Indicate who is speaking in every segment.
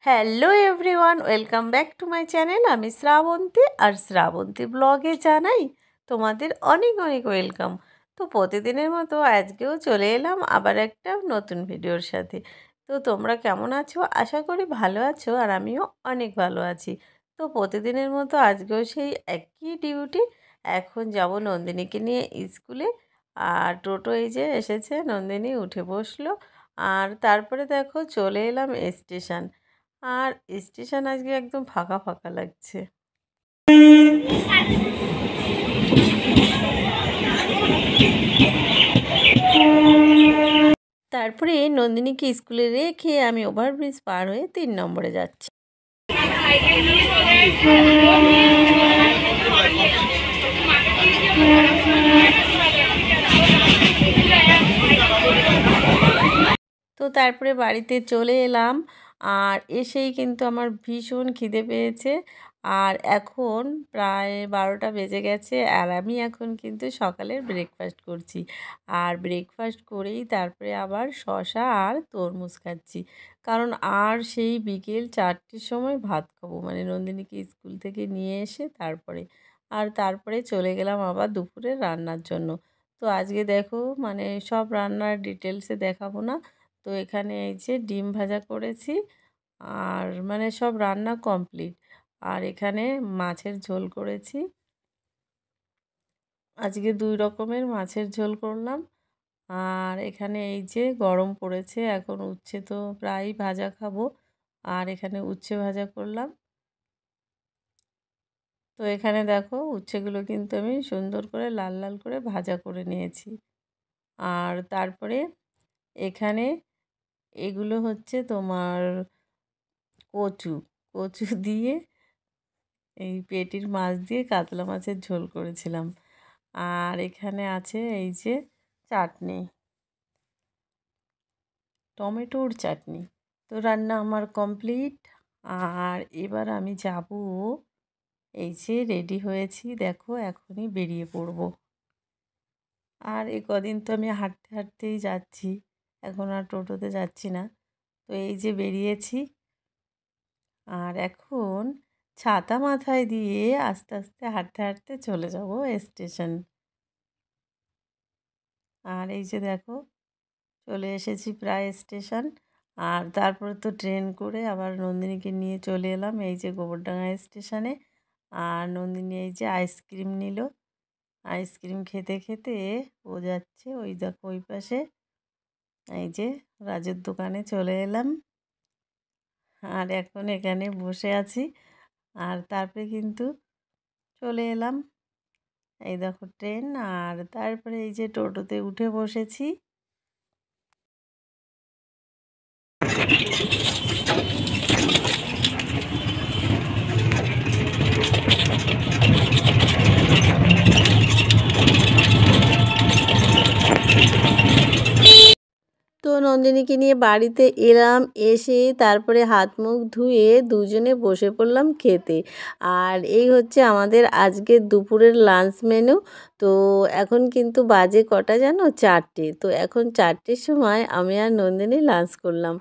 Speaker 1: Hello everyone, welcome back to my channel. আমি শ্রাবন্তী, আর শ্রাবন্তী ব্লগে জানাই তোমাদের অনেক অনেক ওয়েলকাম। তো প্রতিদিনের মতো আজকেও চলে এলাম আবার একটা নতুন ভিডিওর সাথে। তো তোমরা কেমন আছো? আশা করি ভালো আছো, আর আমিও অনেক ভালো আছি। তো প্রতিদিনের মতো আজকেও সেই একই ডিউটি। এখন যাব নন্দিনীকে নিয়ে স্কুলে। আর টোটো এই যে এসেছে, নন্দিনী উঠে বসলো। আর তারপরে দেখো চলে এলাম স্টেশন। আর স্টেশন আজকে একদম ফাঁকা ফাঁকা লাগছে। তারপরে নন্দিনীকে স্কুলে রেখে আমি ওভারব্রিজ পার হয়ে 3 নম্বরে যাচ্ছি। তো তারপরে বাড়িতে চলে এলাম। আর এসেই কিন্তু আমার ভীষণ খিদে পেয়েছে। আর এখন প্রায় 12টা বেজে গেছে, আর আমি এখন কিন্তু সকালের ব্রেকফাস্ট করছি। আর ব্রেকফাস্ট করেই তারপরে আবার শসা আর তরমুজ খাচ্ছি, কারণ আর সেই বিকেল 4টের সময় ভাত খাবো, মানে নন্দিনীকে স্কুল থেকে নিয়ে এসে তারপরে চলে গেলাম আবার দুপুরে রান্নার জন্য। তো আজকে দেখো, মানে সব রান্নার ডিটেলসে দেখাবো না। তো এখানে এই যে ডিম ভাজা করেছি, আর মানে সব রান্না কমপ্লিট। আর এখানে মাছের ঝোল করেছি, আজকে 2 রকমের মাছের ঝোল করলাম। আর এখানে এই যে গরম পড়েছে, এখন উচ্ছে তো প্রায় ভাজা খাবো, আর এখানে উচ্ছে ভাজা করলাম। তো এখানে দেখো উচ্ছেগুলো কিন্তু আমি সুন্দর করে লাল লাল করে ভাজা করে নিয়েছি। আর তারপরে এখানে এগুলো হচ্ছে তোমার কচু কচু দিয়ে এই পেটির মাছ দিয়ে কাতলা মাছের ঝোল করেছিলাম। আর এখানে আছে এই যে চাটনি, টমেটোর চাটনি। তো রান্না আমার কমপ্লিট। আর এবার আমি যাব, এই যে রেডি হয়েছি, দেখো এখনই বেরিয়ে পড়ব। আর এই কদিন তো আমি হাঁটতে হাঁটতেই যাচ্ছি, এখন আর টোটোতে যাচ্ছি না। তো এই যে বেরিয়েছি, আর এখন ছাতা মাথায় দিয়ে আস্তে আস্তে হাঁটতে হাঁটতে চলে যাব স্টেশন। আর এই যে দেখো চলে এসেছি প্রায় স্টেশন। আর তারপরে তো ট্রেন করে আবার নন্দিনীকে নিয়ে চলে এলাম এই যে গোবরডাঙ্গা স্টেশনে। আর নন্দিনী এই যে আইসক্রিম নিল, আইসক্রিম খেতে খেতে ও যাচ্ছে, ওই দেখো ওই পাশে এই যে রাজের দোকানে চলে এলাম। আর এখন এখানে বসে আছি। আর তারপরে কিন্তু চলে এলাম, এই দেখো ট্রেন। আর তারপরে এই যে টোটোতে উঠে বসেছি। তো নন্দিনীকে নিয়ে বাড়িতে এলাম, এসে তারপরে হাত মুখ ধুয়ে দুজনে বসে পড়লাম খেতে। আর এই হচ্ছে আমাদের আজকের দুপুরের লাঞ্চ মেনু। তো এখন কিন্তু বাজে কটা জানো, 4টে। তো এখন 4টের সময় আমি আর নন্দিনী লাঞ্চ করলাম।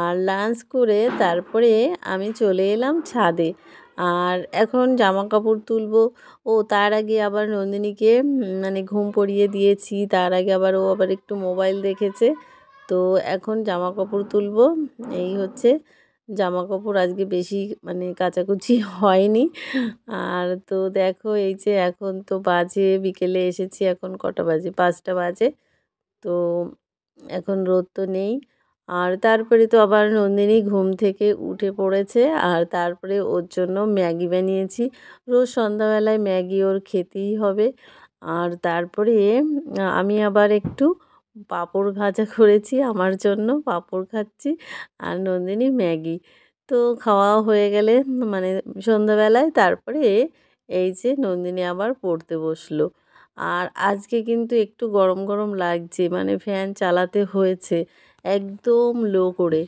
Speaker 1: আর লাঞ্চ করে তারপরে আমি চলে এলাম ছাদে। আর এখন জামা কাপড় তুলবো। তার আগে আবার নন্দিনীকে মানে ঘুম পড়িয়ে দিয়েছি, তার আগে আবার ও আবার একটু মোবাইল দেখেছে। তো এখন জামা কাপড় তুলবো। এই হচ্ছে জামা কাপড় আজকে বেশি মানে কাচাকুচি হয়নি। আর তো দেখো এই যে এখন তো বাজে বিকেলে এসেছি, এখন কটা বাজে, 5টা বাজে। তো এখন রোদ তো নেই। আর তারপরে তো আবার নন্দিনী ঘুম থেকে উঠে পড়েছে, আর তারপরে ওর জন্য ম্যাগি বানিয়েছি। রোজ সন্ধ্যাবেলায় ম্যাগি ওর খেতেই হবে। আর তারপরে আমি আবার একটু পাঁপড় ভাজা করেছি, আমার জন্য পাঁপড় খাচ্ছি, আর নন্দিনী ম্যাগি। তো খাওয়া হয়ে গেলে মানে সন্ধ্যাবেলায় তারপরে এই যে নন্দিনী আবার পড়তে বসলো। আর আজকে কিন্তু একটু গরম গরম লাগছে, মানে ফ্যান চালাতে হয়েছে একদম লো করে।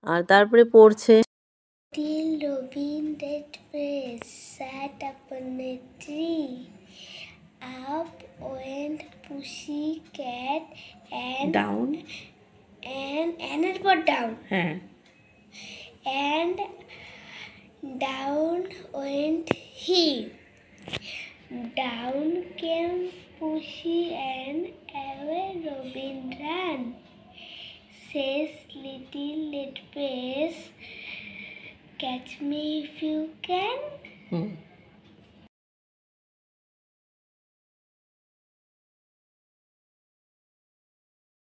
Speaker 1: আর তারপরে পড়ছে।
Speaker 2: Till Robin Redbreast sat upon a tree. Up went Pussycat and
Speaker 1: down
Speaker 2: and it got down.
Speaker 1: হ্যাঁ,
Speaker 2: And Down went he. Down came Pussy and away Robin ran. Says little red face, catch me if you can.